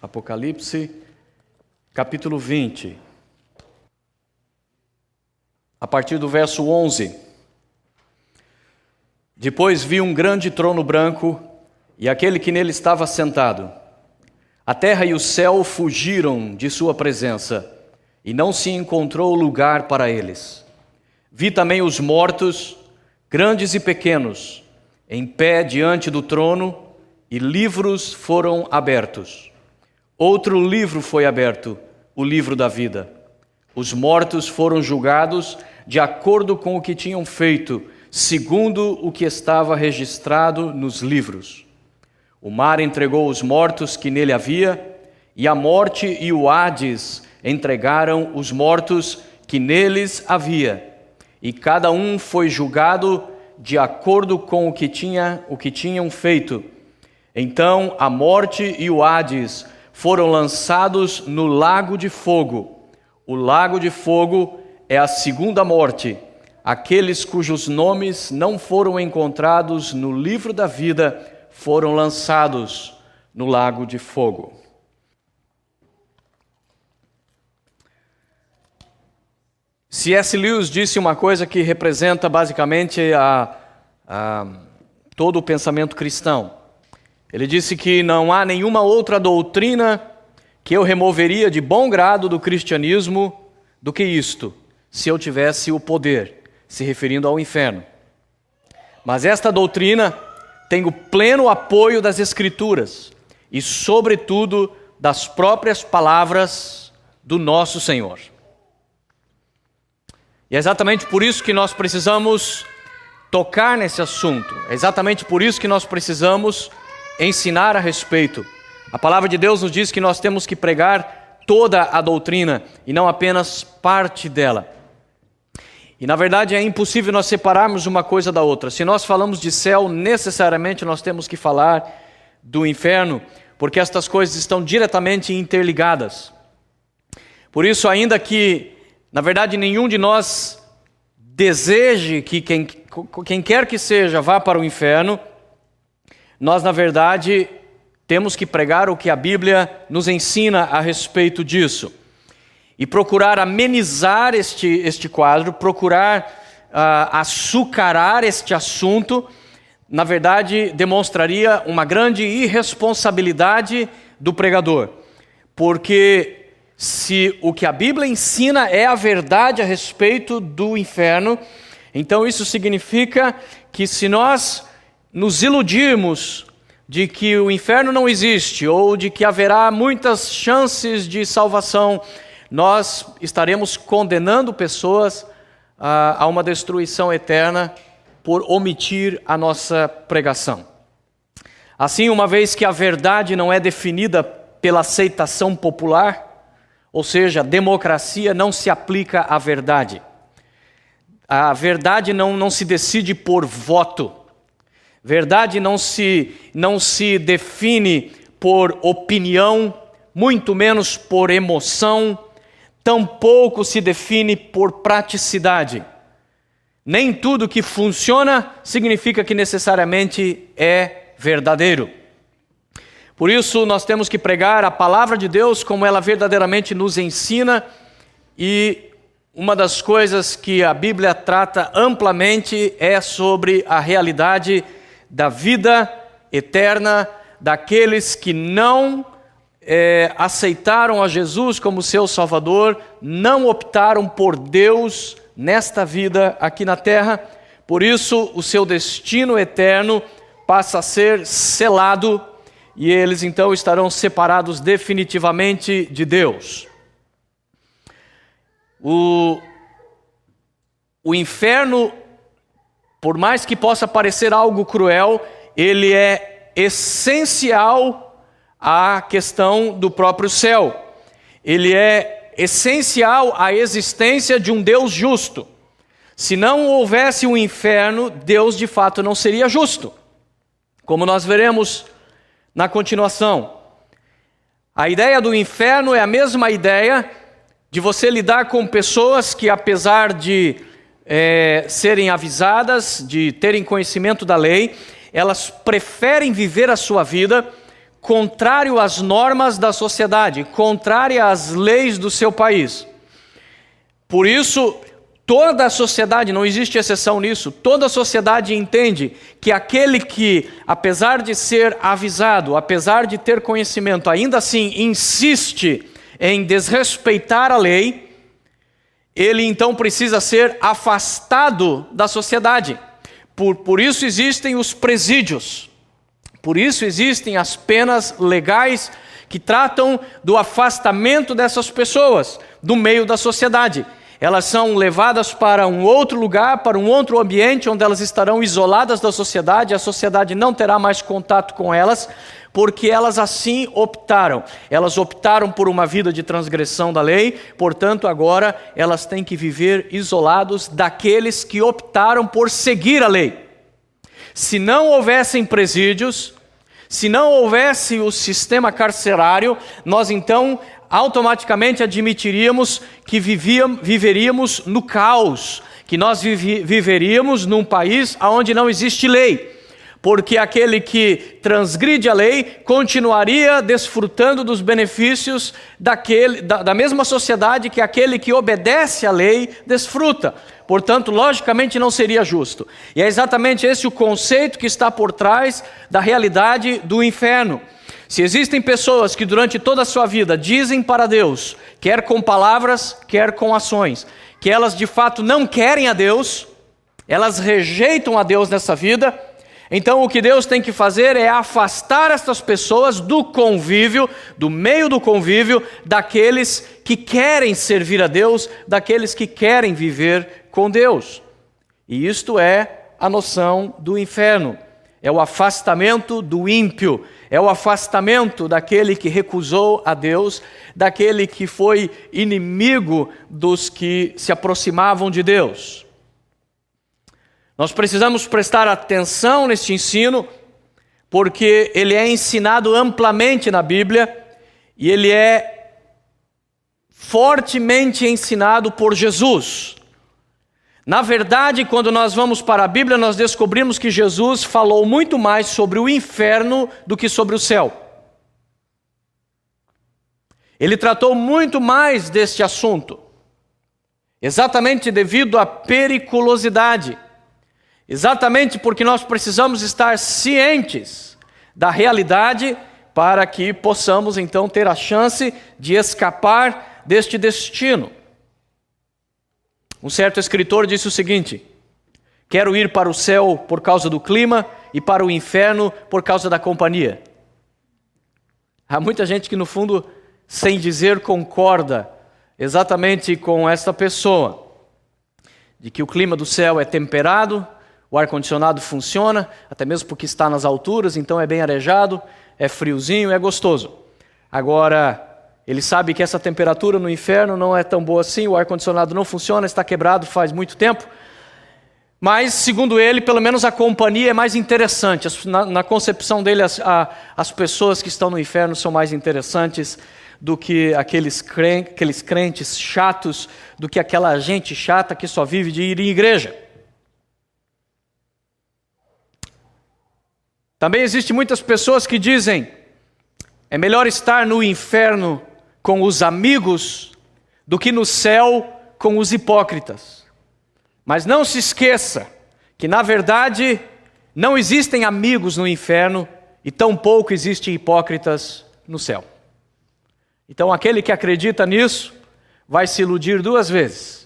Apocalipse, capítulo 20, a partir do verso 11. Depois vi um grande trono branco e aquele que nele estava sentado. A terra e o céu fugiram de sua presença, e não se encontrou lugar para eles. Vi também os mortos, grandes e pequenos, em pé diante do trono, e livros foram abertos. Outro livro foi aberto, o livro da vida. Os mortos foram julgados de acordo com o que tinham feito, segundo o que estava registrado nos livros. O mar entregou os mortos que nele havia, e a morte e o Hades entregaram os mortos que neles havia, e cada um foi julgado de acordo com o que tinham feito. Então a morte e o Hades foram lançados no lago de fogo. O lago de fogo é a segunda morte. Aqueles cujos nomes não foram encontrados no livro da vida foram lançados no lago de fogo. C.S. Lewis disse uma coisa que representa basicamente todo o pensamento cristão. Ele disse que não há nenhuma outra doutrina que eu removeria de bom grado do cristianismo do que isto, se eu tivesse o poder, se referindo ao inferno. Mas esta doutrina tem o pleno apoio das Escrituras e, sobretudo, das próprias palavras do nosso Senhor. E é exatamente por isso que nós precisamos tocar nesse assunto. É exatamente por isso que nós precisamos ensinar a respeito. A palavra de Deus nos diz que nós temos que pregar toda a doutrina e não apenas parte dela. E na verdade é impossível nós separarmos uma coisa da outra. Se nós falamos de céu, necessariamente nós temos que falar do inferno, porque estas coisas estão diretamente interligadas. Por isso, ainda que na verdade nenhum de nós deseje que quem quer que seja vá para o inferno, nós na verdade temos que pregar o que a Bíblia nos ensina a respeito disso. E procurar amenizar este quadro, procurar açucarar este assunto, na verdade demonstraria uma grande irresponsabilidade do pregador. Porque se o que a Bíblia ensina é a verdade a respeito do inferno, então isso significa que se nós nos iludirmos de que o inferno não existe ou de que haverá muitas chances de salvação, nós estaremos condenando pessoas a uma destruição eterna por omitir a nossa pregação. Assim, uma vez que a verdade não é definida pela aceitação popular, ou seja, a democracia não se aplica à verdade. A verdade não se decide por voto. Verdade não se define por opinião, muito menos por emoção, tampouco se define por praticidade. Nem tudo que funciona significa que necessariamente é verdadeiro. Por isso, nós temos que pregar a palavra de Deus como ela verdadeiramente nos ensina, e uma das coisas que a Bíblia trata amplamente é sobre a realidade da vida eterna daqueles que não aceitaram a Jesus como seu Salvador, não optaram por Deus nesta vida aqui na terra. Por isso, o seu destino eterno passa a ser selado, e eles então estarão separados definitivamente de Deus. O inferno, por mais que possa parecer algo cruel, ele é essencial à questão do próprio céu. Ele é essencial à existência de um Deus justo. Se não houvesse um inferno, Deus de fato não seria justo, como nós veremos na continuação. A ideia do inferno é a mesma ideia de você lidar com pessoas que, apesar de serem avisadas, de terem conhecimento da lei, elas preferem viver a sua vida contrário às normas da sociedade, contrário às leis do seu país. Por isso, toda a sociedade, não existe exceção nisso, toda a sociedade entende que aquele que, apesar de ser avisado, apesar de ter conhecimento, ainda assim insiste em desrespeitar a lei, ele então precisa ser afastado da sociedade. Por isso existem os presídios, por isso existem as penas legais que tratam do afastamento dessas pessoas do meio da sociedade. Elas são levadas para um outro lugar, para um outro ambiente, onde elas estarão isoladas da sociedade, a sociedade não terá mais contato com elas, porque elas assim optaram. Elas optaram por uma vida de transgressão da lei, portanto agora elas têm que viver isolados daqueles que optaram por seguir a lei. Se não houvessem presídios, se não houvesse o sistema carcerário, nós então automaticamente admitiríamos que viveríamos no caos, que nós viveríamos num país onde não existe lei, porque aquele que transgride a lei continuaria desfrutando dos benefícios da mesma sociedade que aquele que obedece à lei desfruta. Portanto, logicamente não seria justo. E é exatamente esse o conceito que está por trás da realidade do inferno. Se existem pessoas que durante toda a sua vida dizem para Deus, quer com palavras, quer com ações, que elas de fato não querem a Deus, elas rejeitam a Deus nessa vida, então o que Deus tem que fazer é afastar essas pessoas do convívio, do meio do convívio, daqueles que querem servir a Deus, daqueles que querem viver com Deus. E isto é a noção do inferno. É o afastamento do ímpio, é o afastamento daquele que recusou a Deus, daquele que foi inimigo dos que se aproximavam de Deus. Nós precisamos prestar atenção neste ensino, porque ele é ensinado amplamente na Bíblia e ele é fortemente ensinado por Jesus. Na verdade, quando nós vamos para a Bíblia, nós descobrimos que Jesus falou muito mais sobre o inferno do que sobre o céu. Ele tratou muito mais deste assunto, exatamente devido à periculosidade, exatamente porque nós precisamos estar cientes da realidade para que possamos então ter a chance de escapar deste destino. Um certo escritor disse o seguinte: quero ir para o céu por causa do clima e para o inferno por causa da companhia. Há muita gente que no fundo, sem dizer, concorda exatamente com esta pessoa, de que o clima do céu é temperado, o ar-condicionado funciona, até mesmo porque está nas alturas, então é bem arejado, é friozinho, é gostoso. Agora, ele sabe que essa temperatura no inferno não é tão boa assim, o ar-condicionado não funciona, está quebrado faz muito tempo. Mas, segundo ele, pelo menos a companhia é mais interessante. Na concepção dele, as pessoas que estão no inferno são mais interessantes do que aqueles crentes chatos, do que aquela gente chata que só vive de ir em igreja. Também existem muitas pessoas que dizem: é melhor estar no inferno com os amigos do que no céu com os hipócritas. Mas não se esqueça que, na verdade, não existem amigos no inferno e tampouco existem hipócritas no céu. Então, aquele que acredita nisso vai se iludir duas vezes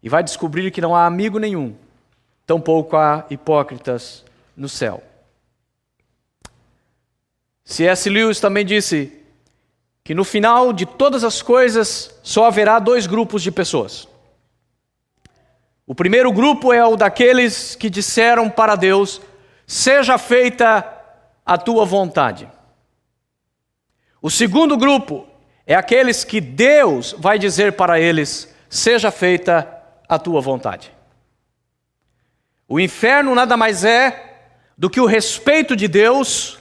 e vai descobrir que não há amigo nenhum, tampouco há hipócritas no céu. C.S. Lewis também disse que no final de todas as coisas só haverá dois grupos de pessoas. O primeiro grupo é o daqueles que disseram para Deus: seja feita a tua vontade. O segundo grupo é aqueles que Deus vai dizer para eles: seja feita a tua vontade. O inferno nada mais é do que o respeito de Deus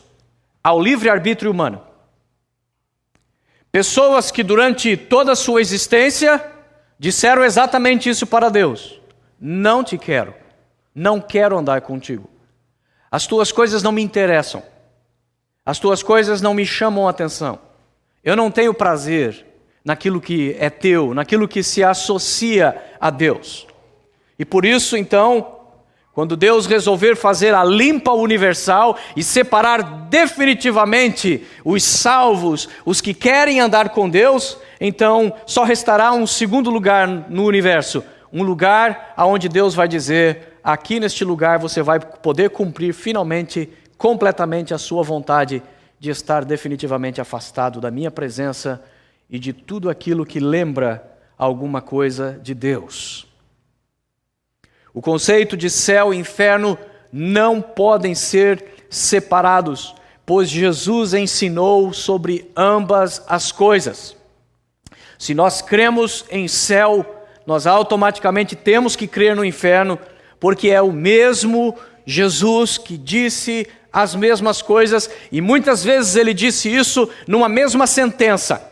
ao livre-arbítrio humano. Pessoas que durante toda a sua existência disseram exatamente isso para Deus: não te quero, não quero andar contigo. As tuas coisas não me interessam. As tuas coisas não me chamam a atenção. Eu não tenho prazer naquilo que é teu, naquilo que se associa a Deus. E por isso, então, quando Deus resolver fazer a limpa universal e separar definitivamente os salvos, os que querem andar com Deus, então só restará um segundo lugar no universo, um lugar onde Deus vai dizer: aqui neste lugar você vai poder cumprir finalmente, completamente a sua vontade de estar definitivamente afastado da minha presença e de tudo aquilo que lembra alguma coisa de Deus. O conceito de céu e inferno não podem ser separados, pois Jesus ensinou sobre ambas as coisas. Se nós cremos em céu, nós automaticamente temos que crer no inferno, porque é o mesmo Jesus que disse as mesmas coisas, e muitas vezes ele disse isso numa mesma sentença.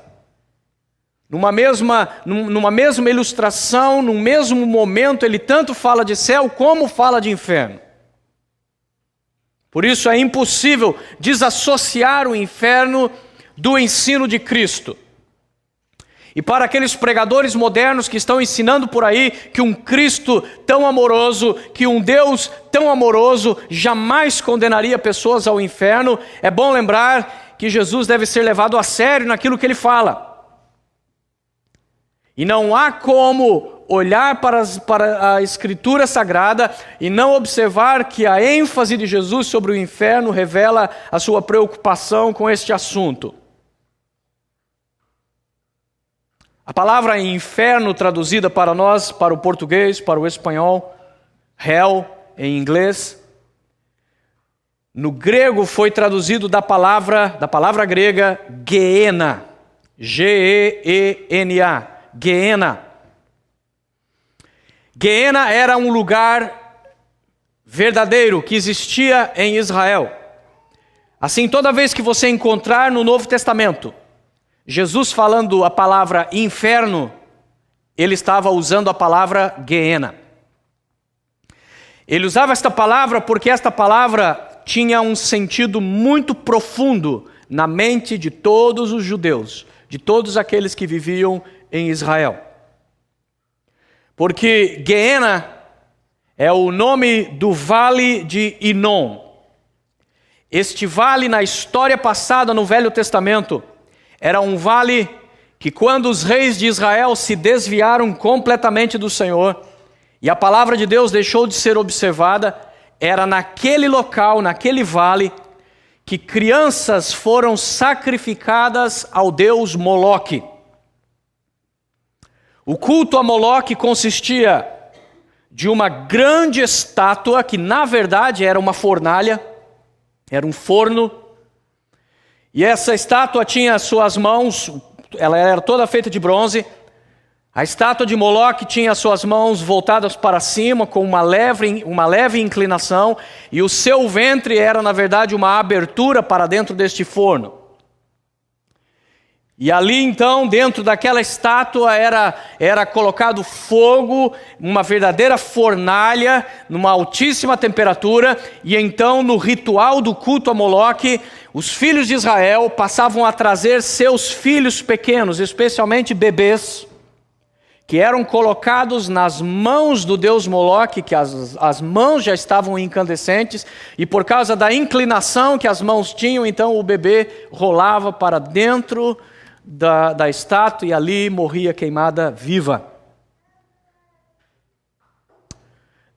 Numa mesma ilustração, num mesmo momento, ele tanto fala de céu como fala de inferno. Por isso é impossível desassociar o inferno do ensino de Cristo. E para aqueles pregadores modernos que estão ensinando por aí que um Cristo tão amoroso, que um Deus tão amoroso jamais condenaria pessoas ao inferno, é bom lembrar que Jesus deve ser levado a sério naquilo que ele fala. E não há como olhar para a Escritura Sagrada e não observar que a ênfase de Jesus sobre o inferno revela a sua preocupação com este assunto. A palavra inferno traduzida para nós, para o português, para o espanhol, hell em inglês, no grego foi traduzido da palavra grega Gehenna, G-E-E-N-A, Gehenna. Gehenna era um lugar verdadeiro que existia em Israel. Assim, toda vez que você encontrar no Novo Testamento Jesus falando a palavra inferno, ele estava usando a palavra Gehenna. Ele usava esta palavra porque esta palavra tinha um sentido muito profundo na mente de todos os judeus, de todos aqueles que viviam em Israel. Porque Gehenna é o nome do vale de Inom. Este vale, na história passada no Velho Testamento, era um vale que, quando os reis de Israel se desviaram completamente do Senhor e a palavra de Deus deixou de ser observada, era naquele local, naquele vale, que crianças foram sacrificadas ao deus Moloque. O culto a Moloque consistia de uma grande estátua, que na verdade era uma fornalha, era um forno, e essa estátua tinha suas mãos, ela era toda feita de bronze. A estátua de Moloque tinha suas mãos voltadas para cima, com uma leve inclinação, e o seu ventre era, na verdade, uma abertura para dentro deste forno. E ali, então, dentro daquela estátua era colocado fogo, uma verdadeira fornalha, numa altíssima temperatura, e então, no ritual do culto a Moloque, os filhos de Israel passavam a trazer seus filhos pequenos, especialmente bebês, que eram colocados nas mãos do deus Moloque, que as mãos já estavam incandescentes, e por causa da inclinação que as mãos tinham, então o bebê rolava para dentro da estátua e ali morria queimada viva.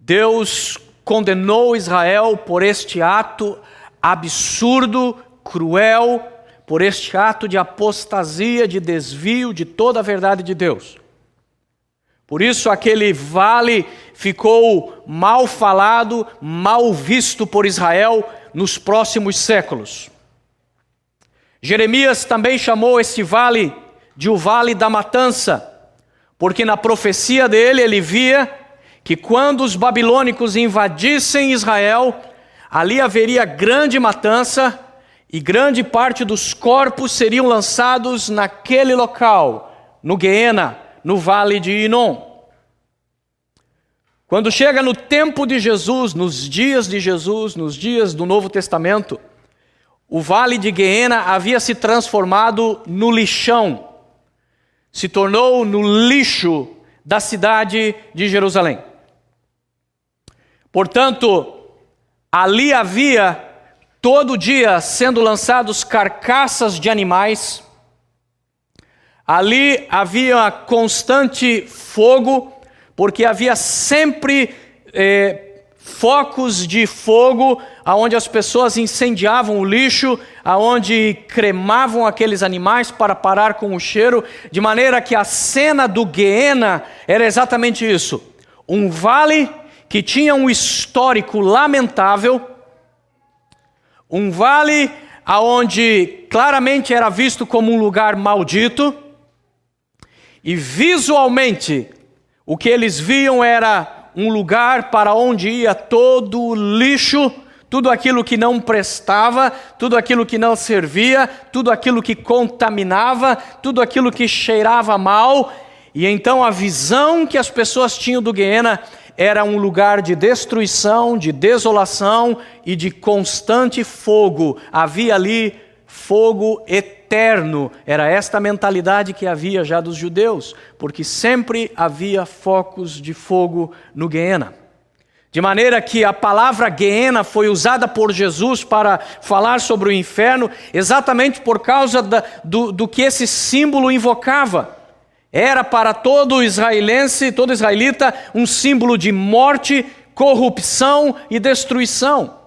Deus condenou Israel por este ato absurdo, cruel, por este ato de apostasia, de desvio de toda a verdade de Deus. Por isso aquele vale ficou mal falado, mal visto por Israel nos próximos séculos. Jeremias também chamou esse vale de o Vale da Matança, porque na profecia dele ele via que quando os babilônicos invadissem Israel, ali haveria grande matança e grande parte dos corpos seriam lançados naquele local, no Gehenna, no Vale de Inom. Quando chega no tempo de Jesus, nos dias de Jesus, nos dias do Novo Testamento, o vale de Guiena havia se transformado no lixão, se tornou no lixo da cidade de Jerusalém. Portanto, ali havia todo dia sendo lançados carcaças de animais, ali havia constante fogo, porque havia sempre focos de fogo, aonde as pessoas incendiavam o lixo, aonde cremavam aqueles animais para parar com o cheiro, de maneira que a cena do Guiena era exatamente isso: um vale que tinha um histórico lamentável, um vale aonde claramente era visto como um lugar maldito, e visualmente o que eles viam era um lugar para onde ia todo o lixo, tudo aquilo que não prestava, tudo aquilo que não servia, tudo aquilo que contaminava, tudo aquilo que cheirava mal. E então a visão que as pessoas tinham do Guiena era um lugar de destruição, de desolação e de constante fogo. Havia ali fogo eterno. Era esta mentalidade que havia já dos judeus, porque sempre havia focos de fogo no Guiena. De maneira que a palavra Guiena foi usada por Jesus para falar sobre o inferno, exatamente por causa do que esse símbolo invocava. Era para todo israelense, todo israelita, um símbolo de morte, corrupção e destruição.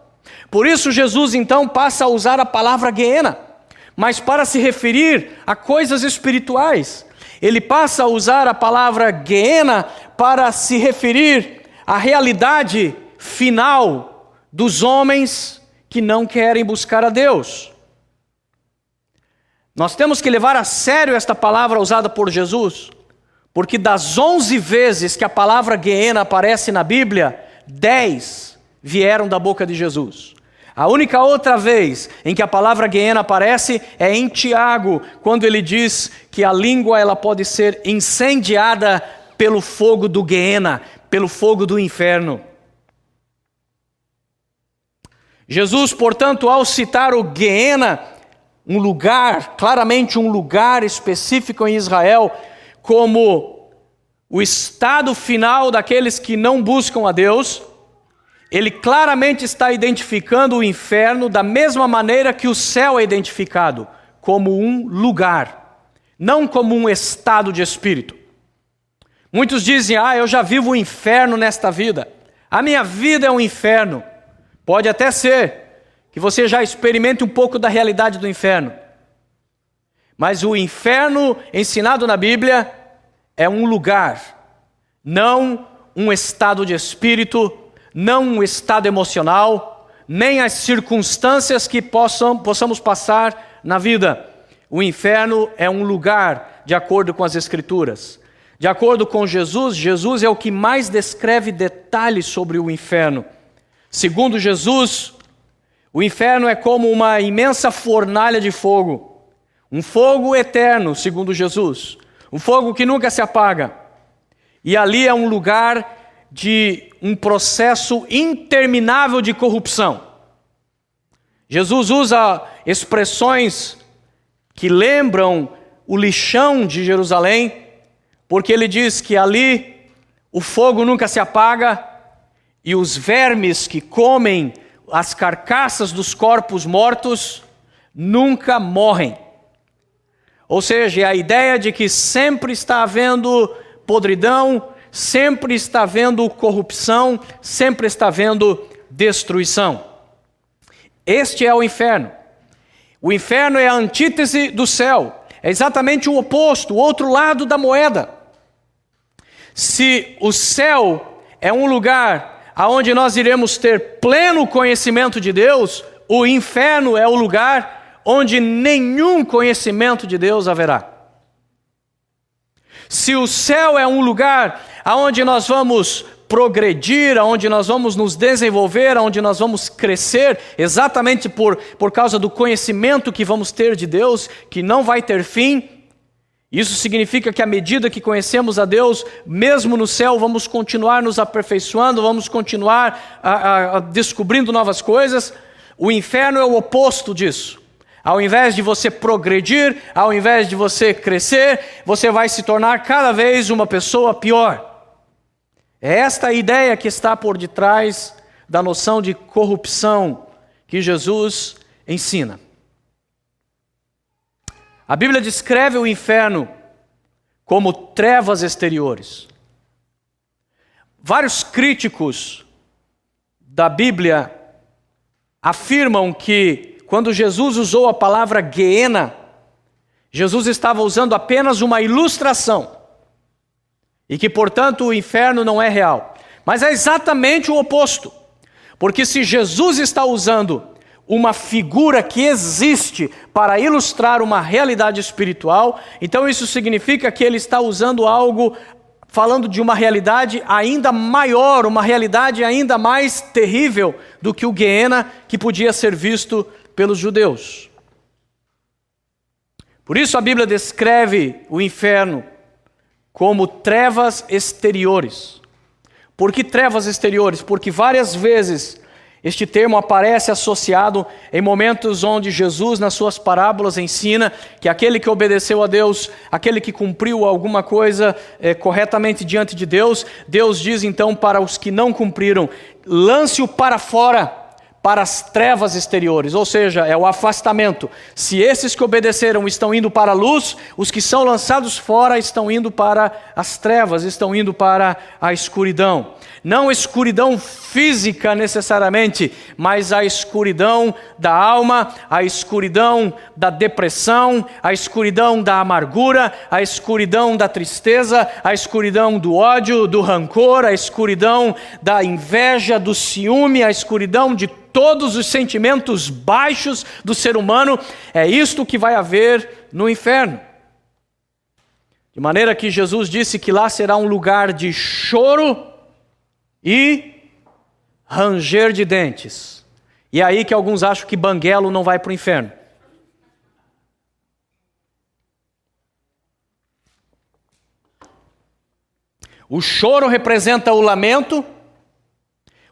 Por isso Jesus então passa a usar a palavra Guiena, mas para se referir a coisas espirituais. Ele passa a usar a palavra Guiena para se referir à realidade final dos homens que não querem buscar a Deus. Nós temos que levar a sério esta palavra usada por Jesus, porque das 11 vezes que a palavra Guiena aparece na Bíblia, 10 vieram da boca de Jesus. A única outra vez em que a palavra Guiena aparece é em Tiago, quando ele diz que a língua ela pode ser incendiada pelo fogo do Guiena, pelo fogo do inferno. Jesus, portanto, ao citar o Guiena, um lugar, claramente um lugar específico em Israel, como o estado final daqueles que não buscam a Deus, ele claramente está identificando o inferno da mesma maneira que o céu é identificado, como um lugar, não como um estado de espírito. Muitos dizem, eu já vivo o inferno nesta vida, a minha vida é um inferno. Pode até ser que você já experimente um pouco da realidade do inferno, mas o inferno ensinado na Bíblia é um lugar, não um estado de espírito, não um estado emocional, nem as circunstâncias que possamos passar na vida. O inferno é um lugar, de acordo com as Escrituras. De acordo com Jesus, Jesus é o que mais descreve detalhes sobre o inferno. Segundo Jesus, o inferno é como uma imensa fornalha de fogo. Um fogo eterno, segundo Jesus. Um fogo que nunca se apaga. E ali é um lugar de um processo interminável de corrupção. Jesus usa expressões que lembram o lixão de Jerusalém, porque ele diz que ali o fogo nunca se apaga e os vermes que comem as carcaças dos corpos mortos nunca morrem. Ou seja, é a ideia de que sempre está havendo podridão, sempre está havendo corrupção, sempre está havendo destruição. Este é o inferno. O inferno é a antítese do céu. É exatamente o oposto, o outro lado da moeda. Se o céu é um lugar onde nós iremos ter pleno conhecimento de Deus, o inferno é o lugar onde nenhum conhecimento de Deus haverá. Se o céu é um lugar onde nós vamos progredir, onde nós vamos nos desenvolver, onde nós vamos crescer, exatamente por causa do conhecimento que vamos ter de Deus, que não vai ter fim, isso significa que à medida que conhecemos a Deus, mesmo no céu, vamos continuar nos aperfeiçoando, vamos continuar descobrindo novas coisas. O inferno é o oposto disso. Ao invés de você progredir, ao invés de você crescer, você vai se tornar cada vez uma pessoa pior. É esta a ideia que está por detrás da noção de corrupção que Jesus ensina. A Bíblia descreve o inferno como trevas exteriores. Vários críticos da Bíblia afirmam que quando Jesus usou a palavra Guiena, Jesus estava usando apenas uma ilustração e que, portanto, o inferno não é real. Mas é exatamente o oposto, porque se Jesus está usando uma figura que existe para ilustrar uma realidade espiritual, então isso significa que ele está usando algo, falando de uma realidade ainda maior, uma realidade ainda mais terrível do que o Guiena que podia ser visto pelos judeus. Por isso a Bíblia descreve o inferno como trevas exteriores. Por que trevas exteriores? Porque várias vezes este termo aparece associado em momentos onde Jesus, nas suas parábolas, ensina que aquele que obedeceu a Deus, aquele que cumpriu alguma coisa corretamente diante de Deus, Deus diz então para os que não cumpriram, lance-o para fora, para as trevas exteriores, ou seja, é o afastamento. Se esses que obedeceram estão indo para a luz, os que são lançados fora estão indo para as trevas, estão indo para a escuridão. Não escuridão física necessariamente, mas a escuridão da alma, a escuridão da depressão, a escuridão da amargura, a escuridão da tristeza, a escuridão do ódio, do rancor, a escuridão da inveja, do ciúme, a escuridão de todos os sentimentos baixos do ser humano. É isto que vai haver no inferno. De maneira que Jesus disse que lá será um lugar de choro e ranger de dentes. E é aí que alguns acham que banguelo não vai para o inferno. O choro representa o lamento,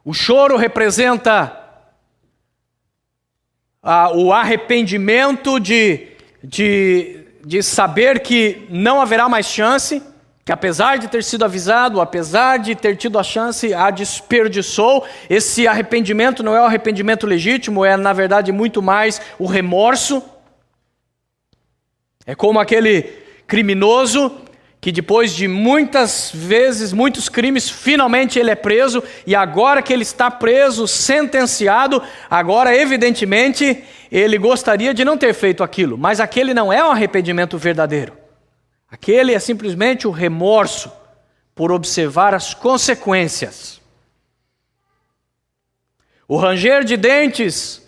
o choro representa o arrependimento de saber que não haverá mais chance, que apesar de ter sido avisado, apesar de ter tido a chance, a desperdiçou. Esse arrependimento não é o arrependimento legítimo, é na verdade muito mais o remorso. É como aquele criminoso que depois de muitas vezes, muitos crimes, finalmente ele é preso, e agora que ele está preso, sentenciado, agora evidentemente ele gostaria de não ter feito aquilo, mas aquele não é um arrependimento verdadeiro. Aquele é simplesmente o remorso por observar as consequências. O ranger de dentes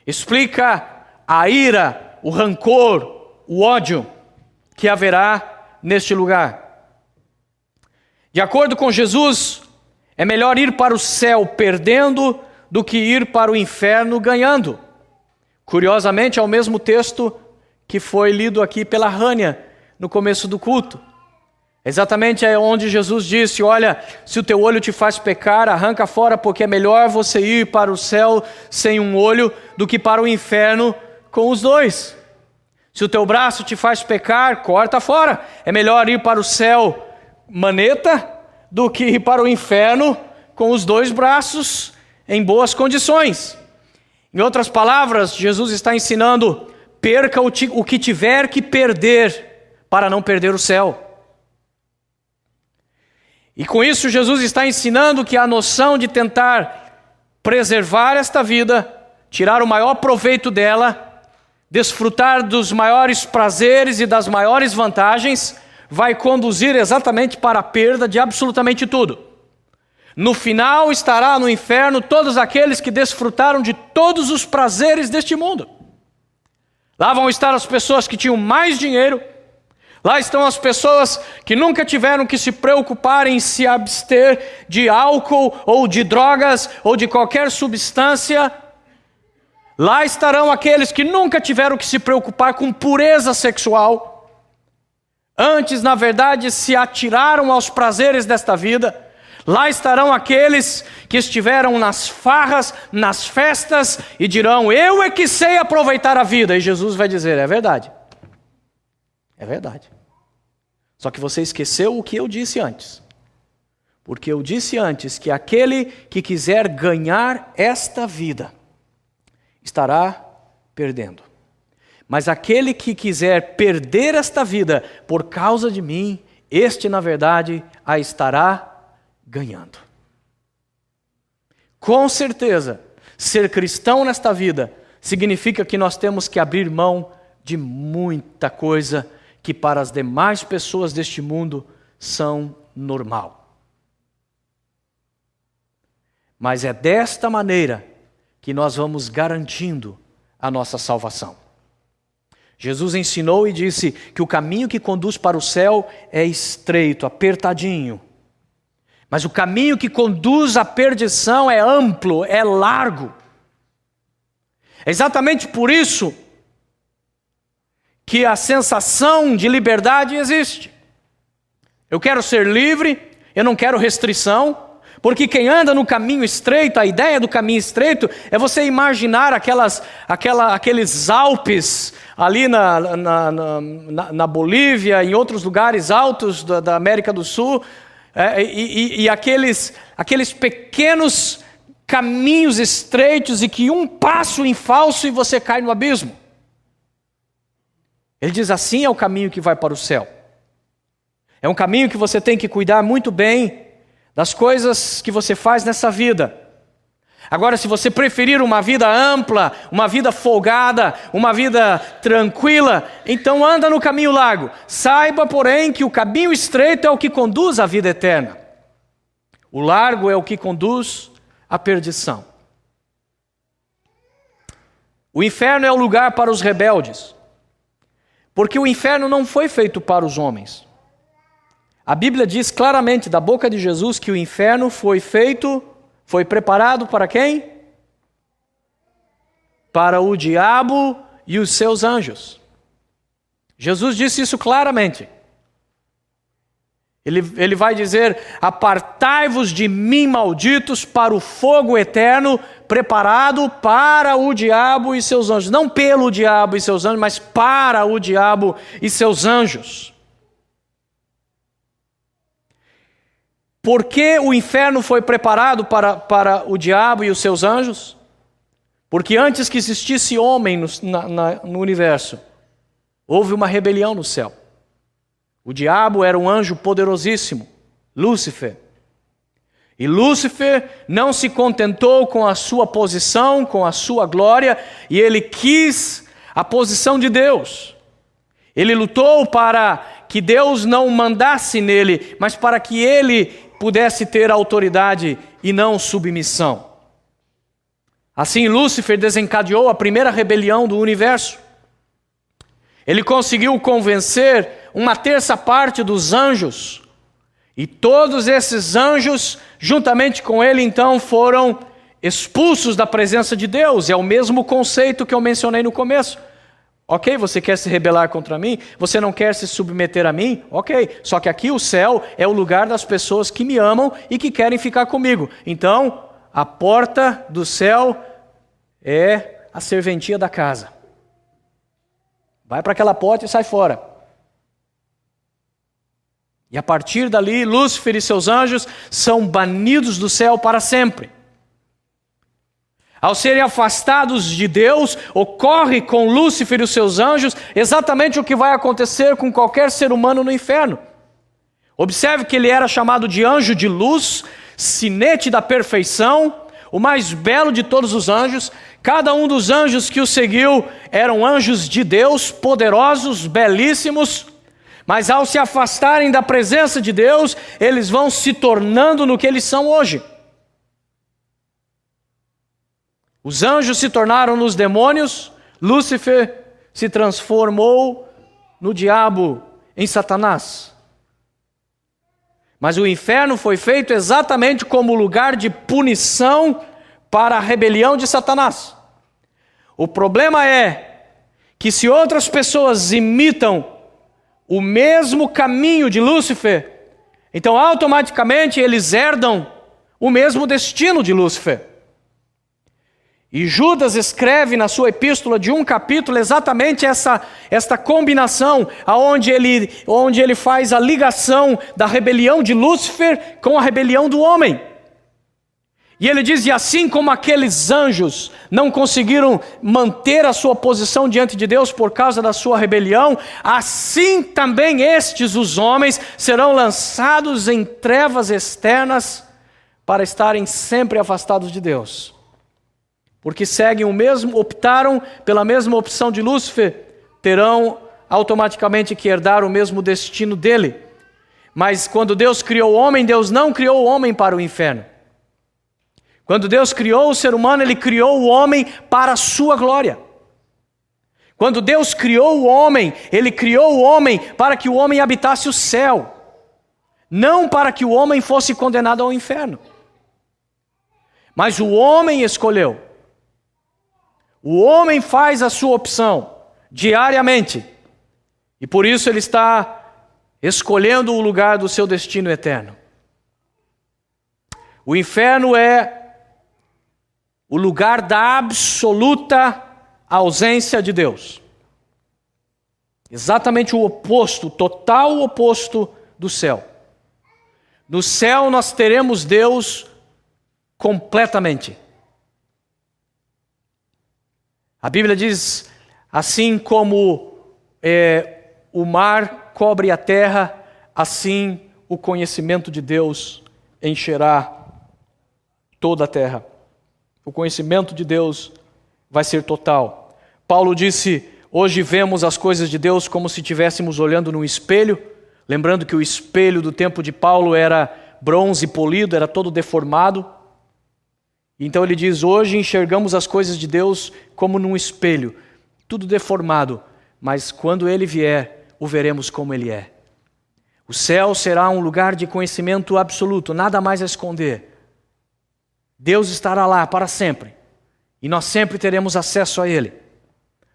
explica a ira, o rancor, o ódio que haverá neste lugar. De acordo com Jesus, é melhor ir para o céu perdendo do que ir para o inferno ganhando. Curiosamente, é o mesmo texto que foi lido aqui pela Rânia no começo do culto. Exatamente é onde Jesus disse: olha, se o teu olho te faz pecar, arranca fora, porque é melhor você ir para o céu sem um olho do que para o inferno com os dois. Se o teu braço te faz pecar, corta fora. É melhor ir para o céu maneta do que ir para o inferno com os dois braços em boas condições. Em outras palavras, Jesus está ensinando: perca o que tiver que perder para não perder o céu. E com isso Jesus está ensinando que a noção de tentar preservar esta vida, tirar o maior proveito dela, desfrutar dos maiores prazeres e das maiores vantagens, vai conduzir exatamente para a perda de absolutamente tudo. No final estará no inferno todos aqueles que desfrutaram de todos os prazeres deste mundo. Lá vão estar as pessoas que tinham mais dinheiro. Lá estão as pessoas que nunca tiveram que se preocupar em se abster de álcool ou de drogas ou de qualquer substância. Lá estarão aqueles que nunca tiveram que se preocupar com pureza sexual. Antes, na verdade, se atiraram aos prazeres desta vida. Lá estarão aqueles que estiveram nas farras, nas festas e dirão: eu é que sei aproveitar a vida. E Jesus vai dizer: é verdade. É verdade. Só que você esqueceu o que eu disse antes. Porque eu disse antes que aquele que quiser ganhar esta vida estará perdendo. Mas aquele que quiser perder esta vida por causa de mim, este na verdade a estará ganhando. Com certeza, ser cristão nesta vida significa que nós temos que abrir mão de muita coisa que para as demais pessoas deste mundo são normal. Mas é desta maneira que nós vamos garantindo a nossa salvação. Jesus ensinou e disse que o caminho que conduz para o céu é estreito, apertadinho. Mas o caminho que conduz à perdição é amplo, é largo. É exatamente por isso que a sensação de liberdade existe. Eu quero ser livre, eu não quero restrição. Porque quem anda no caminho estreito, a ideia do caminho estreito é você imaginar aqueles Alpes ali na Bolívia, em outros lugares altos da América do Sul, e aqueles pequenos caminhos estreitos e que um passo em falso e você cai no abismo. Ele diz: assim é o caminho que vai para o céu. É um caminho que você tem que cuidar muito bem das coisas que você faz nessa vida. Agora, se você preferir uma vida ampla, uma vida folgada, uma vida tranquila, então anda no caminho largo. Saiba, porém, que o caminho estreito é o que conduz à vida eterna. O largo é o que conduz à perdição. O inferno é o lugar para os rebeldes, porque o inferno não foi feito para os homens. A Bíblia diz claramente da boca de Jesus que o inferno foi preparado para quem? Para o diabo e os seus anjos. Jesus disse isso claramente. Ele vai dizer: apartai-vos de mim, malditos, para o fogo eterno, preparado para o diabo e seus anjos. Não pelo diabo e seus anjos, mas para o diabo e seus anjos. Por que o inferno foi preparado para o diabo e os seus anjos? Porque antes que existisse homem no universo, houve uma rebelião no céu. O diabo era um anjo poderosíssimo, Lúcifer. E Lúcifer não se contentou com a sua posição, com a sua glória, e ele quis a posição de Deus. Ele lutou para que Deus não mandasse nele, mas para que ele pudesse ter autoridade e não submissão. Assim, Lúcifer desencadeou a primeira rebelião do universo. Ele conseguiu convencer uma terça parte dos anjos, e todos esses anjos, juntamente com ele, então, foram expulsos da presença de Deus. É o mesmo conceito que eu mencionei no começo. Ok, você quer se rebelar contra mim? Você não quer se submeter a mim? Ok, só que aqui o céu é o lugar das pessoas que me amam e que querem ficar comigo. Então, a porta do céu é a serventia da casa. Vai para aquela porta e sai fora. E a partir dali, Lúcifer e seus anjos são banidos do céu para sempre. Ao serem afastados de Deus, ocorre com Lúcifer e os seus anjos exatamente o que vai acontecer com qualquer ser humano no inferno. Observe que ele era chamado de anjo de luz, sinete da perfeição, o mais belo de todos os anjos. Cada um dos anjos que o seguiu eram anjos de Deus, poderosos, belíssimos, mas ao se afastarem da presença de Deus, eles vão se tornando no que eles são hoje. Os anjos se tornaram nos demônios, Lúcifer se transformou no diabo, em Satanás. Mas o inferno foi feito exatamente como lugar de punição para a rebelião de Satanás. O problema é que se outras pessoas imitam o mesmo caminho de Lúcifer, Então, automaticamente, eles herdam o mesmo destino de Lúcifer. E Judas escreve na sua epístola de 1 capítulo exatamente esta combinação, onde ele faz a ligação da rebelião de Lúcifer com a rebelião do homem. E ele diz, e assim como aqueles anjos não conseguiram manter a sua posição diante de Deus por causa da sua rebelião, assim também estes, os homens, serão lançados em trevas externas para estarem sempre afastados de Deus. Porque optaram pela mesma opção de Lúcifer, terão automaticamente que herdar o mesmo destino dele. Mas quando Deus criou o homem, Deus não criou o homem para o inferno. Quando Deus criou o ser humano, Ele criou o homem para a sua glória. Quando Deus criou o homem, Ele criou o homem para que o homem habitasse o céu, não para que o homem fosse condenado ao inferno. Mas o homem escolheu. O homem faz a sua opção diariamente. E por isso ele está escolhendo o lugar do seu destino eterno. O inferno é o lugar da absoluta ausência de Deus. Exatamente o oposto, o total oposto do céu. No céu nós teremos Deus completamente. A Bíblia diz, assim como o mar cobre a terra, assim o conhecimento de Deus encherá toda a terra. O conhecimento de Deus vai ser total. Paulo disse, hoje vemos as coisas de Deus como se estivéssemos olhando num espelho, lembrando que o espelho do tempo de Paulo era bronze polido, era todo deformado. Então ele diz, hoje enxergamos as coisas de Deus como num espelho, tudo deformado, mas quando Ele vier, o veremos como Ele é. O céu será um lugar de conhecimento absoluto, nada mais a esconder. Deus estará lá para sempre, e nós sempre teremos acesso a Ele.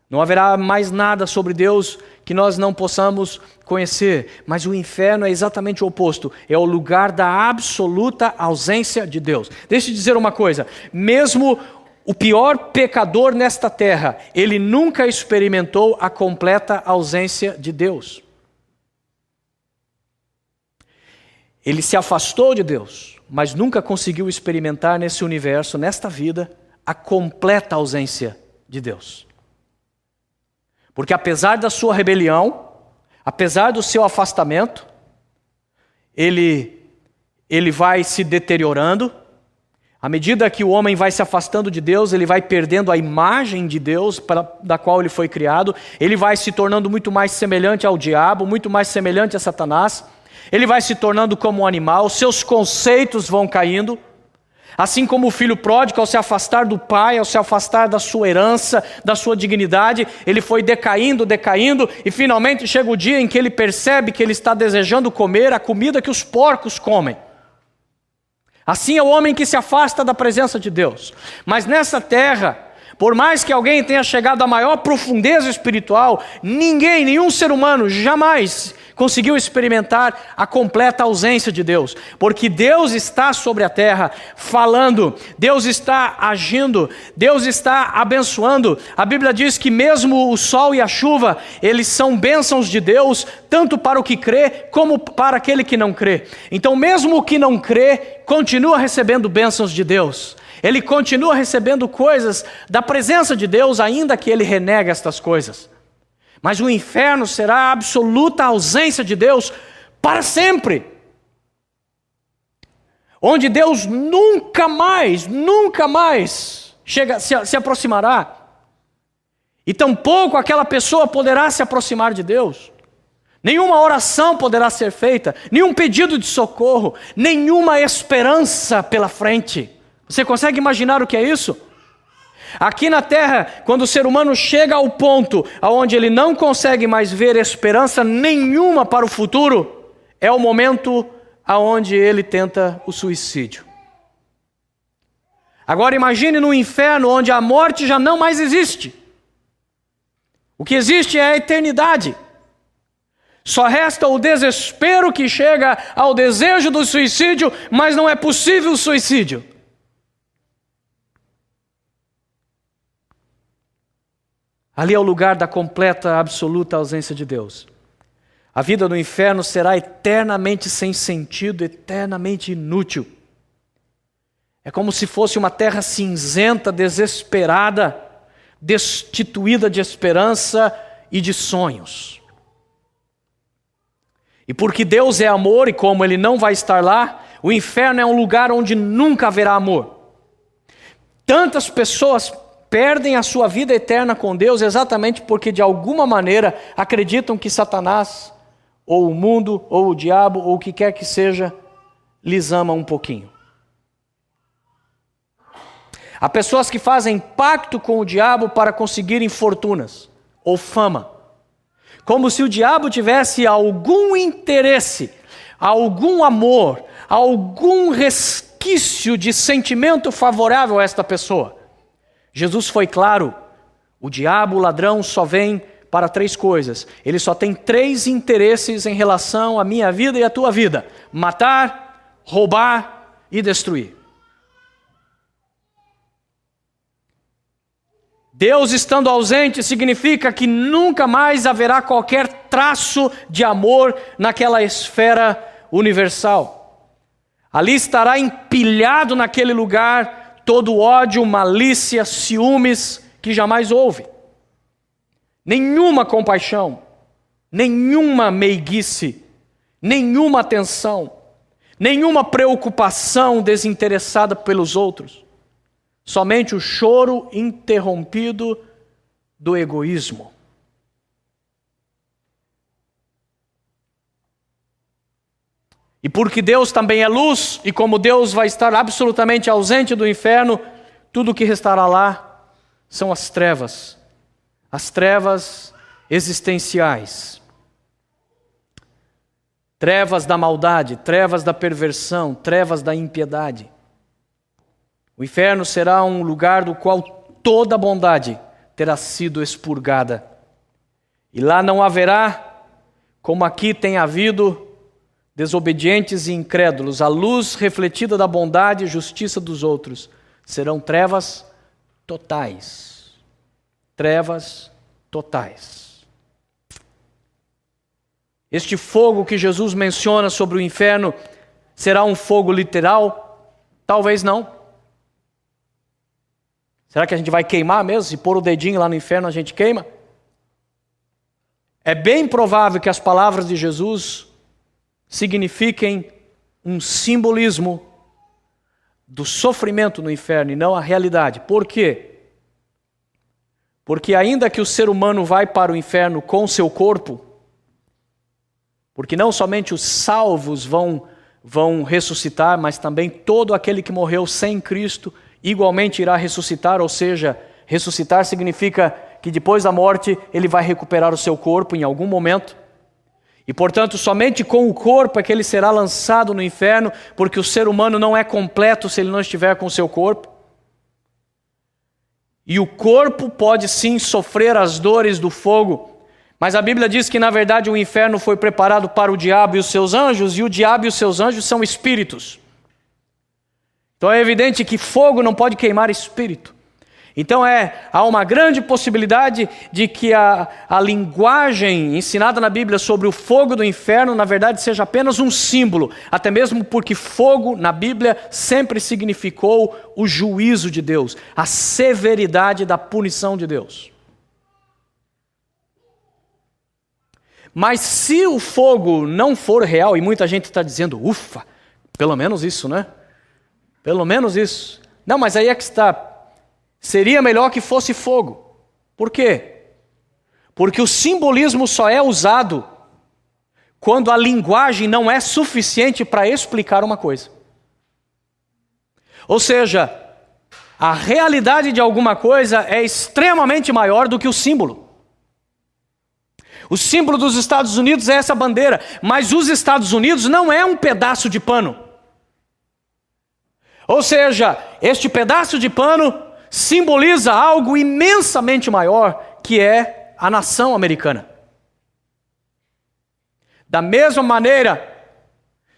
Não haverá mais nada sobre Deus que nós não possamos conhecer, mas o inferno é exatamente o oposto, é o lugar da absoluta ausência de Deus. Deixa eu dizer uma coisa, mesmo o pior pecador nesta terra, ele nunca experimentou a completa ausência de Deus. Ele se afastou de Deus, mas nunca conseguiu experimentar nesse universo, nesta vida, a completa ausência de Deus. Porque apesar da sua rebelião, apesar do seu afastamento, ele vai se deteriorando. À medida que o homem vai se afastando de Deus, ele vai perdendo a imagem de Deus da qual ele foi criado. Ele vai se tornando muito mais semelhante ao diabo, muito mais semelhante a Satanás. Ele vai se tornando como um animal, seus conceitos vão caindo. Assim como o filho pródigo, ao se afastar do pai, ao se afastar da sua herança, da sua dignidade, ele foi decaindo, e finalmente chega o dia em que ele percebe que ele está desejando comer a comida que os porcos comem. Assim é o homem que se afasta da presença de Deus. Mas nessa terra, por mais que alguém tenha chegado à maior profundeza espiritual, nenhum ser humano jamais conseguiu experimentar a completa ausência de Deus, porque Deus está sobre a terra falando, Deus está agindo, Deus está abençoando. A Bíblia diz que mesmo o sol e a chuva, eles são bênçãos de Deus, tanto para o que crê, como para aquele que não crê. Então mesmo o que não crê, continua recebendo bênçãos de Deus. Ele continua recebendo coisas da presença de Deus, ainda que ele renega estas coisas. Mas o inferno será a absoluta ausência de Deus para sempre. Onde Deus nunca mais se aproximará. E tampouco aquela pessoa poderá se aproximar de Deus. Nenhuma oração poderá ser feita, nenhum pedido de socorro, nenhuma esperança pela frente. Você consegue imaginar o que é isso? Aqui na terra, quando o ser humano chega ao ponto onde ele não consegue mais ver esperança nenhuma para o futuro, é o momento onde ele tenta o suicídio. Agora imagine no inferno, onde a morte já não mais existe. O que existe é a eternidade. Só resta o desespero que chega ao desejo do suicídio, mas não é possível o suicídio. Ali é o lugar da completa, absoluta ausência de Deus. A vida no inferno será eternamente sem sentido, eternamente inútil. É como se fosse uma terra cinzenta, desesperada, destituída de esperança e de sonhos. E porque Deus é amor e como Ele não vai estar lá, o inferno é um lugar onde nunca haverá amor. Tantas pessoas perdem a sua vida eterna com Deus exatamente porque de alguma maneira acreditam que Satanás, ou o mundo, ou o diabo, ou o que quer que seja, lhes ama um pouquinho. Há pessoas que fazem pacto com o diabo para conseguirem fortunas ou fama. Como se o diabo tivesse algum interesse, algum amor, algum resquício de sentimento favorável a esta pessoa. Jesus foi claro, o diabo, o ladrão, só vem para 3 coisas. Ele só tem 3 interesses em relação à minha vida e à tua vida: matar, roubar e destruir. Deus estando ausente significa que nunca mais haverá qualquer traço de amor naquela esfera universal. Ali estará empilhado naquele lugar todo ódio, malícia, ciúmes que jamais houve. Nenhuma compaixão, nenhuma meiguice, nenhuma atenção, nenhuma preocupação desinteressada pelos outros. Somente o choro interrompido do egoísmo. E porque Deus também é luz, e como Deus vai estar absolutamente ausente do inferno, tudo o que restará lá são as trevas existenciais. Trevas da maldade, trevas da perversão, trevas da impiedade. O inferno será um lugar do qual toda bondade terá sido expurgada. E lá não haverá, como aqui tem havido, desobedientes e incrédulos. A luz refletida da bondade e justiça dos outros serão trevas totais. Trevas totais. Este fogo que Jesus menciona sobre o inferno será um fogo literal? Talvez não. Será que a gente vai queimar mesmo? Se pôr o dedinho lá no inferno a gente queima? É bem provável que as palavras de Jesus signifiquem um simbolismo do sofrimento no inferno e não a realidade. Por quê? Porque ainda que o ser humano vai para o inferno com seu corpo, porque não somente os salvos vão ressuscitar, mas também todo aquele que morreu sem Cristo igualmente irá ressuscitar, ou seja, ressuscitar significa que depois da morte ele vai recuperar o seu corpo em algum momento. E portanto, somente com o corpo é que ele será lançado no inferno, porque o ser humano não é completo se ele não estiver com o seu corpo. E o corpo pode sim sofrer as dores do fogo, mas a Bíblia diz que na verdade o inferno foi preparado para o diabo e os seus anjos, e o diabo e os seus anjos são espíritos. Então é evidente que fogo não pode queimar espírito. Então há uma grande possibilidade de que a linguagem ensinada na Bíblia sobre o fogo do inferno, na verdade, seja apenas um símbolo, até mesmo porque fogo na Bíblia sempre significou o juízo de Deus, a severidade da punição de Deus. Mas se o fogo não for real, e muita gente está dizendo, ufa, pelo menos isso, né? Pelo menos isso. Não, mas aí é que está. Seria melhor que fosse fogo. Por quê? Porque o simbolismo só é usado quando a linguagem não é suficiente para explicar uma coisa. Ou seja, a realidade de alguma coisa é extremamente maior do que o símbolo. O símbolo dos Estados Unidos é essa bandeira, mas os Estados Unidos não é um pedaço de pano. Ou seja, este pedaço de pano simboliza algo imensamente maior, que é a nação americana. Da mesma maneira,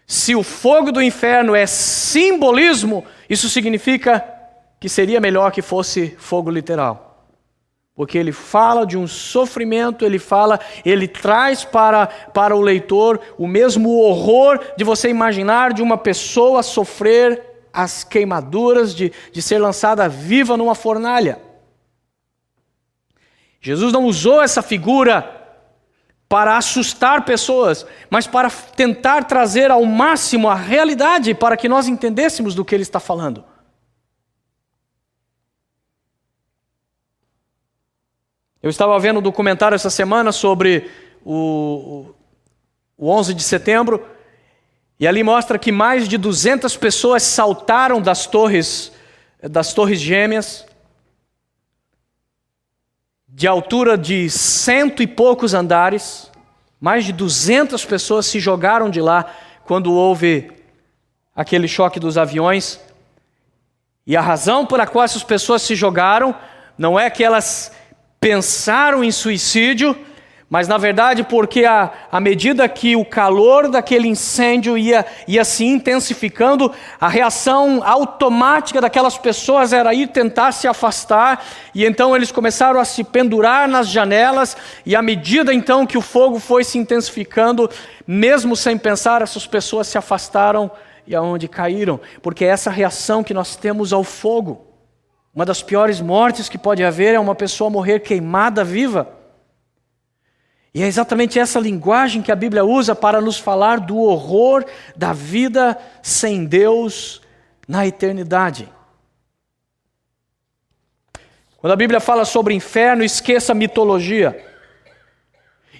se o fogo do inferno é simbolismo, isso significa que seria melhor que fosse fogo literal. Porque ele fala de um sofrimento, ele traz para o leitor o mesmo horror de você imaginar de uma pessoa sofrer as queimaduras, de ser lançada viva numa fornalha. Jesus não usou essa figura para assustar pessoas, mas para tentar trazer ao máximo a realidade para que nós entendêssemos do que ele está falando. Eu estava vendo um documentário essa semana sobre o 11 de setembro, e ali mostra que mais de 200 pessoas saltaram das torres gêmeas, de altura de 100 e poucos andares. Mais de 200 pessoas se jogaram de lá quando houve aquele choque dos aviões. E a razão pela qual essas pessoas se jogaram não é que elas pensaram em suicídio, mas na verdade porque à medida que o calor daquele incêndio ia se intensificando, a reação automática daquelas pessoas era ir tentar se afastar, e então eles começaram a se pendurar nas janelas, e à medida então que o fogo foi se intensificando, mesmo sem pensar, essas pessoas se afastaram e aonde caíram, porque é essa reação que nós temos ao fogo. Uma das piores mortes que pode haver é uma pessoa morrer queimada viva. E é exatamente essa linguagem que a Bíblia usa para nos falar do horror da vida sem Deus na eternidade. Quando a Bíblia fala sobre inferno, esqueça a mitologia.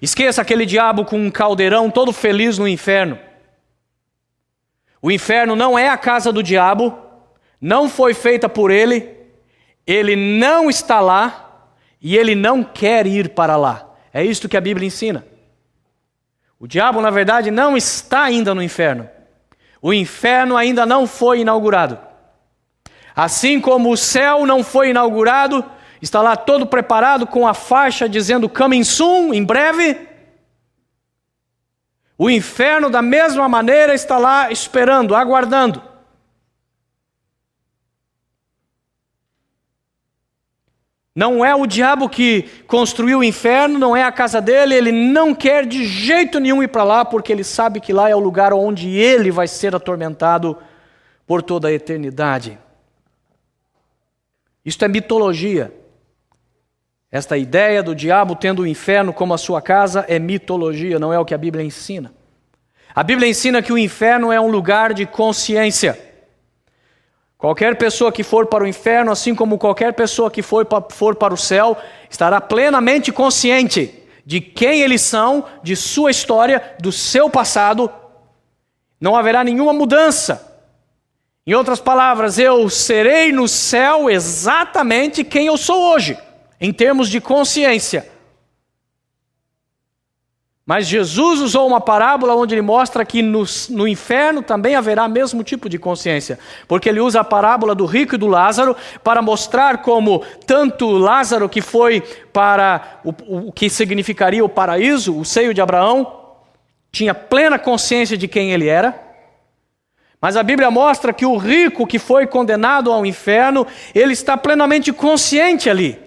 Esqueça aquele diabo com um caldeirão todo feliz no inferno. O inferno não é a casa do diabo, não foi feita por ele não está lá e ele não quer ir para lá. É isto que a Bíblia ensina. O diabo, na verdade, não está ainda no inferno. O inferno ainda não foi inaugurado. Assim como o céu não foi inaugurado, está lá todo preparado com a faixa dizendo coming soon, em breve. O inferno, da mesma maneira, está lá esperando, aguardando. Não é o diabo que construiu o inferno, não é a casa dele, ele não quer de jeito nenhum ir para lá, porque ele sabe que lá é o lugar onde ele vai ser atormentado por toda a eternidade. Isto é mitologia. Esta ideia do diabo tendo o inferno como a sua casa é mitologia, não é o que a Bíblia ensina. A Bíblia ensina que o inferno é um lugar de consciência. Qualquer pessoa que for para o inferno, assim como qualquer pessoa que for para o céu, estará plenamente consciente de quem eles são, de sua história, do seu passado. Não haverá nenhuma mudança. Em outras palavras, eu serei no céu exatamente quem eu sou hoje, em termos de consciência. Mas Jesus usou uma parábola onde ele mostra que no inferno também haverá o mesmo tipo de consciência. Porque ele usa a parábola do rico e do Lázaro para mostrar como tanto Lázaro, que foi para o que significaria o paraíso, o seio de Abraão, tinha plena consciência de quem ele era. Mas a Bíblia mostra que o rico que foi condenado ao inferno, ele está plenamente consciente ali.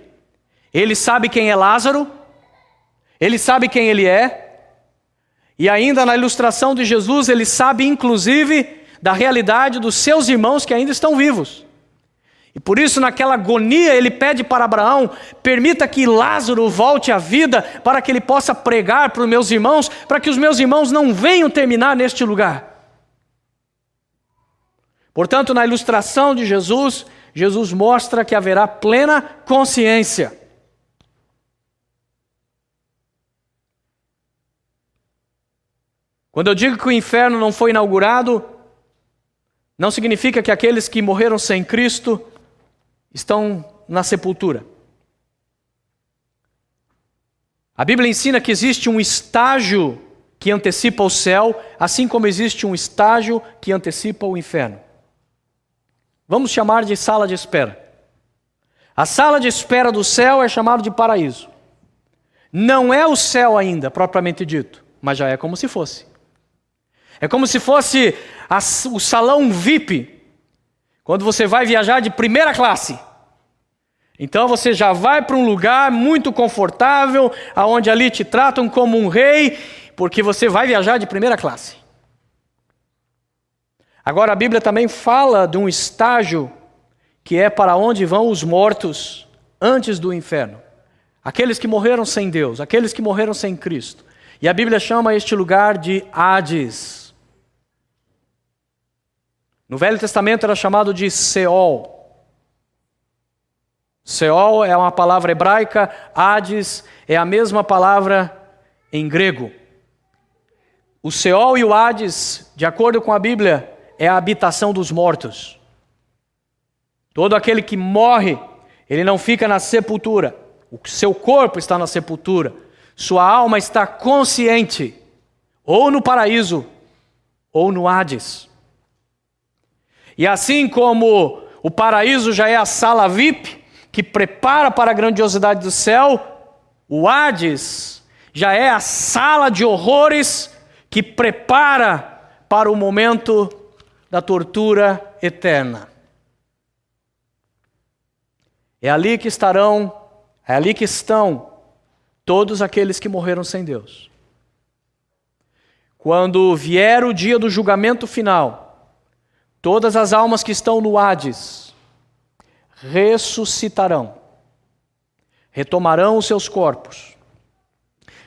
Ele sabe quem é Lázaro, ele sabe quem ele é, e ainda na ilustração de Jesus, ele sabe inclusive da realidade dos seus irmãos que ainda estão vivos. E por isso, naquela agonia, ele pede para Abraão: permita que Lázaro volte à vida para que ele possa pregar para os meus irmãos, para que os meus irmãos não venham terminar neste lugar. Portanto, na ilustração de Jesus, Jesus mostra que haverá plena consciência. Quando eu digo que o inferno não foi inaugurado, não significa que aqueles que morreram sem Cristo estão na sepultura. A Bíblia ensina que existe um estágio que antecipa o céu, assim como existe um estágio que antecipa o inferno. Vamos chamar de sala de espera. A sala de espera do céu é chamada de paraíso. Não é o céu ainda, propriamente dito, mas já é como se fosse. É como se fosse o salão VIP, quando você vai viajar de primeira classe. Então você já vai para um lugar muito confortável, onde ali te tratam como um rei, porque você vai viajar de primeira classe. Agora a Bíblia também fala de um estágio que é para onde vão os mortos antes do inferno. Aqueles que morreram sem Deus, aqueles que morreram sem Cristo. E a Bíblia chama este lugar de Hades. No Velho Testamento era chamado de Seol. Seol é uma palavra hebraica, Hades é a mesma palavra em grego. O Seol e o Hades, de acordo com a Bíblia, é a habitação dos mortos. Todo aquele que morre, ele não fica na sepultura. O seu corpo está na sepultura. Sua alma está consciente, ou no paraíso, ou no Hades. E assim como o paraíso já é a sala VIP, que prepara para a grandiosidade do céu, o Hades já é a sala de horrores que prepara para o momento da tortura eterna. É ali que estão todos aqueles que morreram sem Deus. Quando vier o dia do julgamento final, todas as almas que estão no Hades ressuscitarão, retomarão os seus corpos.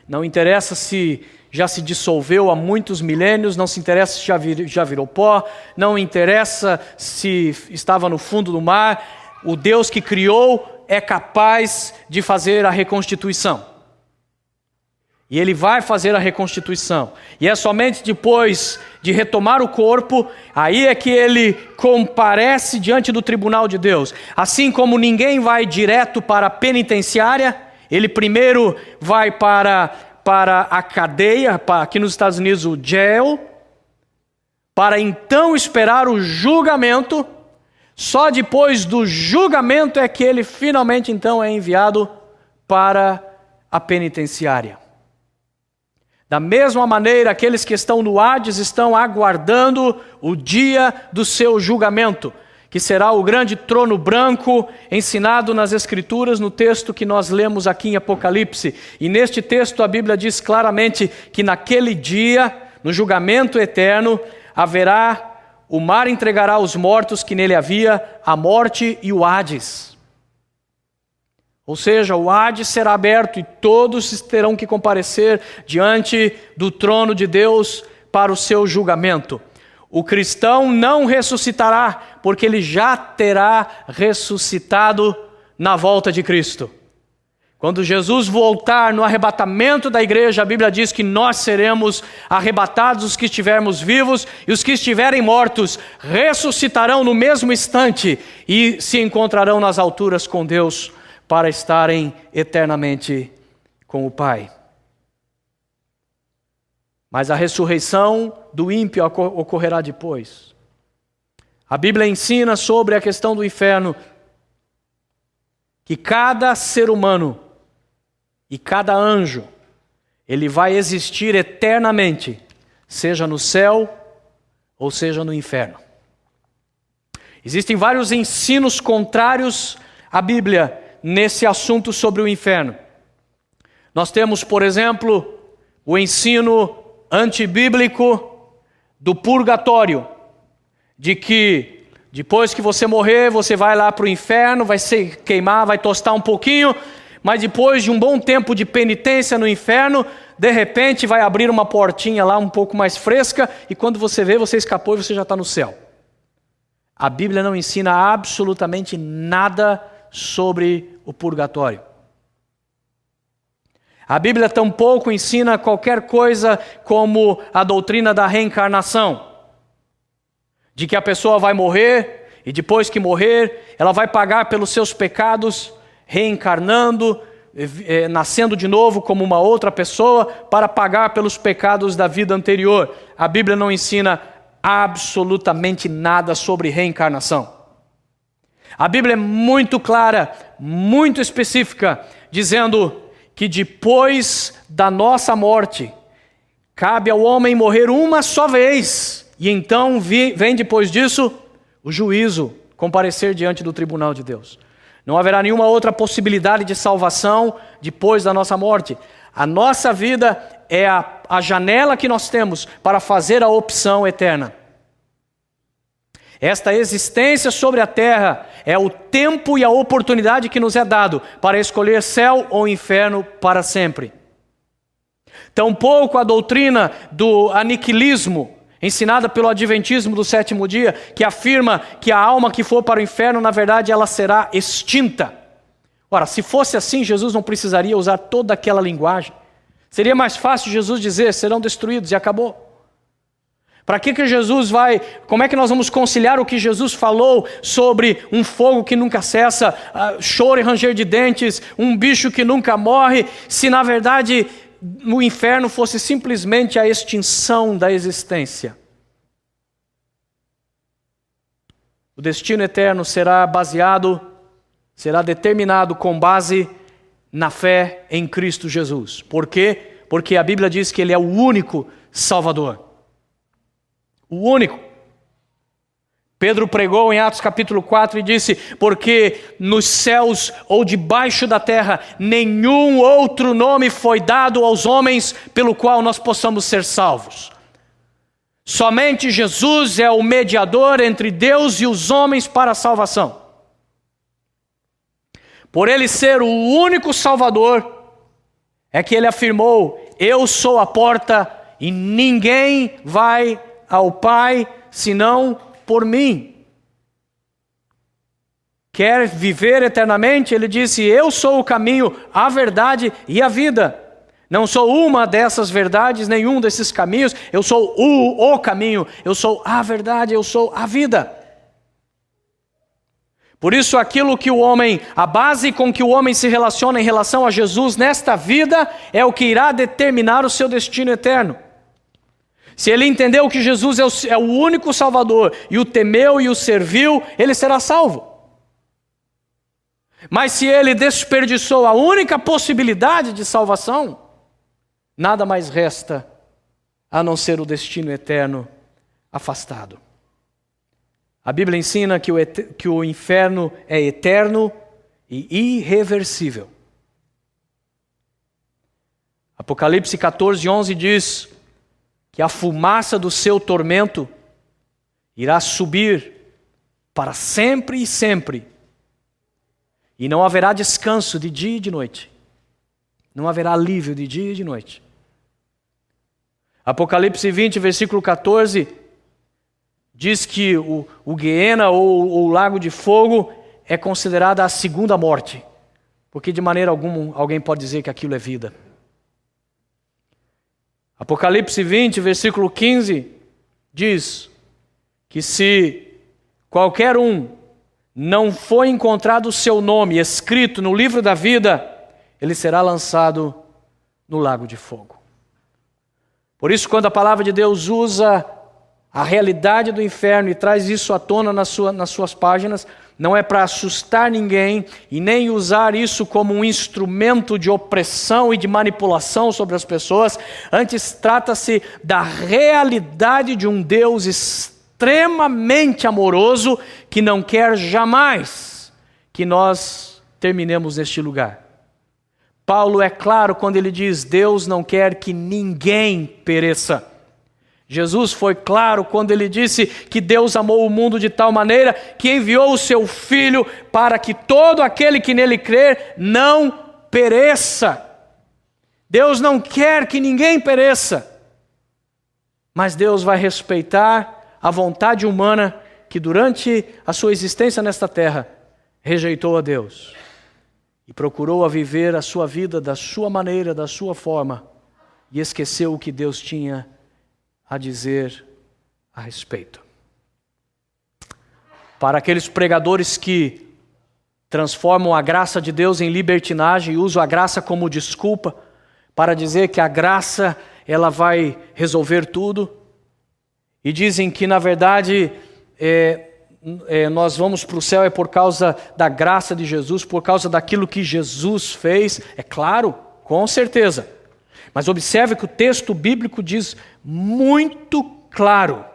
Não interessa se já se dissolveu há muitos milênios, não se interessa se já virou pó, não interessa se estava no fundo do mar. O Deus que criou é capaz de fazer a reconstituição. E Ele vai fazer a reconstituição. E é somente depois de retomar o corpo, aí é que Ele comparece diante do tribunal de Deus. Assim como ninguém vai direto para a penitenciária, Ele primeiro vai para a cadeia, aqui nos Estados Unidos o jail, para então esperar o julgamento. Só depois do julgamento é que ele finalmente então é enviado para a penitenciária. Da mesma maneira, aqueles que estão no Hades estão aguardando o dia do seu julgamento, que será o grande trono branco ensinado nas Escrituras, no texto que nós lemos aqui em Apocalipse. E neste texto a Bíblia diz claramente que naquele dia, no julgamento eterno, o mar entregará os mortos que nele havia, a morte e o Hades. Ou seja, o Hades será aberto e todos terão que comparecer diante do trono de Deus para o seu julgamento. O cristão não ressuscitará, porque ele já terá ressuscitado na volta de Cristo. Quando Jesus voltar no arrebatamento da igreja, a Bíblia diz que nós seremos arrebatados, os que estivermos vivos, e os que estiverem mortos ressuscitarão no mesmo instante e se encontrarão nas alturas com Deus para estarem eternamente com o Pai. Mas a ressurreição do ímpio ocorrerá depois. A Bíblia ensina sobre a questão do inferno que cada ser humano e cada anjo, ele vai existir eternamente, seja no céu ou seja no inferno. Existem vários ensinos contrários à Bíblia nesse assunto sobre o inferno. Nós temos, por exemplo, o ensino antibíblico do purgatório, de que depois que você morrer, você vai lá para o inferno, vai se queimar, vai tostar um pouquinho, mas depois de um bom tempo de penitência no inferno, de repente vai abrir uma portinha lá um pouco mais fresca, e quando você vê, você escapou e você já está no céu. A Bíblia não ensina absolutamente nada sobre o purgatório. A Bíblia tampouco ensina qualquer coisa como a doutrina da reencarnação, de que a pessoa vai morrer e depois que morrer, ela vai pagar pelos seus pecados, reencarnando, nascendo de novo como uma outra pessoa para pagar pelos pecados da vida anterior. A Bíblia não ensina absolutamente nada sobre reencarnação. A Bíblia é muito clara, muito específica, dizendo que depois da nossa morte, cabe ao homem morrer uma só vez, e então vem depois disso o juízo, comparecer diante do tribunal de Deus. Não haverá nenhuma outra possibilidade de salvação depois da nossa morte. A nossa vida é a janela que nós temos para fazer a opção eterna. Esta existência sobre a terra é o tempo e a oportunidade que nos é dado para escolher céu ou inferno para sempre. Tampouco a doutrina do aniquilismo, ensinada pelo adventismo do sétimo dia, que afirma que a alma que for para o inferno, na verdade, ela será extinta. Ora, se fosse assim, Jesus não precisaria usar toda aquela linguagem. Seria mais fácil Jesus dizer, serão destruídos, e acabou. Para que Jesus vai... Como é que nós vamos conciliar o que Jesus falou sobre um fogo que nunca cessa, choro e ranger de dentes, um bicho que nunca morre, se na verdade no inferno fosse simplesmente a extinção da existência? O destino eterno será determinado com base na fé em Cristo Jesus. Por quê? Porque a Bíblia diz que Ele é o único Salvador. O único. Pedro pregou em Atos capítulo 4 e disse: porque nos céus ou debaixo da terra nenhum outro nome foi dado aos homens pelo qual nós possamos ser salvos. Somente Jesus é o mediador entre Deus e os homens para a salvação. Por Ele ser o único Salvador, é que Ele afirmou: eu sou a porta e ninguém vai ao Pai senão por mim. Quer viver eternamente? Ele disse: eu sou o caminho, a verdade e a vida. Não sou uma dessas verdades, nenhum desses caminhos. Eu sou o caminho, eu sou a verdade, eu sou a vida. Por isso a base com que o homem se relaciona em relação a Jesus nesta vida é o que irá determinar o seu destino eterno. Se ele entendeu que Jesus é o único Salvador e o temeu e o serviu, ele será salvo. Mas se ele desperdiçou a única possibilidade de salvação, nada mais resta a não ser o destino eterno afastado. A Bíblia ensina que o inferno é eterno e irreversível. Apocalipse 14:11 diz que a fumaça do seu tormento irá subir para sempre e sempre, e não haverá descanso de dia e de noite. Não haverá alívio de dia e de noite. Apocalipse 20, versículo 14, diz que o Guiena ou o lago de fogo é considerada a segunda morte, porque de maneira alguma alguém pode dizer que aquilo é vida. Apocalipse 20, versículo 15, diz que se qualquer um não for encontrado o seu nome escrito no livro da vida, ele será lançado no lago de fogo. Por isso, quando a palavra de Deus usa a realidade do inferno e traz isso à tona nas suas páginas, não é para assustar ninguém e nem usar isso como um instrumento de opressão e de manipulação sobre as pessoas. Antes, trata-se da realidade de um Deus extremamente amoroso que não quer jamais que nós terminemos neste lugar. Paulo é claro quando ele diz: Deus não quer que ninguém pereça. Jesus foi claro quando ele disse que Deus amou o mundo de tal maneira que enviou o seu Filho para que todo aquele que nele crer não pereça. Deus não quer que ninguém pereça, mas Deus vai respeitar a vontade humana que durante a sua existência nesta terra rejeitou a Deus e procurou viver a sua vida da sua maneira, da sua forma, e esqueceu o que Deus tinha a dizer a respeito. Para aqueles pregadores que transformam a graça de Deus em libertinagem e usam a graça como desculpa para dizer que a graça ela vai resolver tudo, e dizem que na verdade nós vamos para o céu é por causa da graça de Jesus, por causa daquilo que Jesus fez. É claro, com certeza. Mas observe que o texto bíblico diz muito claro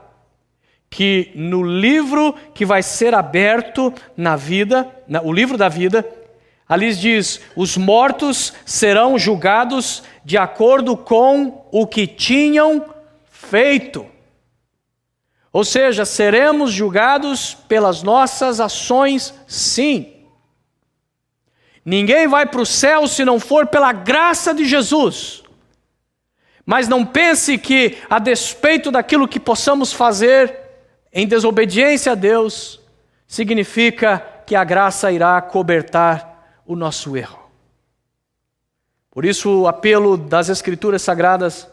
que no livro que vai ser aberto na vida, o livro da vida, ali diz: os mortos serão julgados de acordo com o que tinham feito. Ou seja, seremos julgados pelas nossas ações, sim. Ninguém vai para o céu se não for pela graça de Jesus. Mas não pense que, a despeito daquilo que possamos fazer em desobediência a Deus, significa que a graça irá cobertar o nosso erro. Por isso, o apelo das Escrituras Sagradas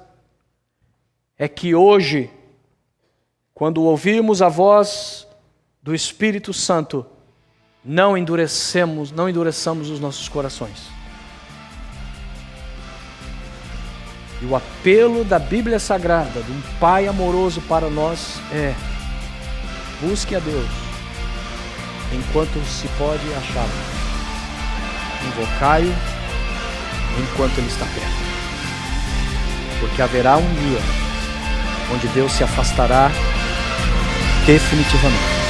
é que hoje, quando ouvirmos a voz do Espírito Santo, não endureçamos os nossos corações. E o apelo da Bíblia Sagrada, de um Pai amoroso para nós é: busque a Deus enquanto se pode achá-lo. Invocai-o enquanto Ele está perto. Porque haverá um dia onde Deus se afastará definitivamente.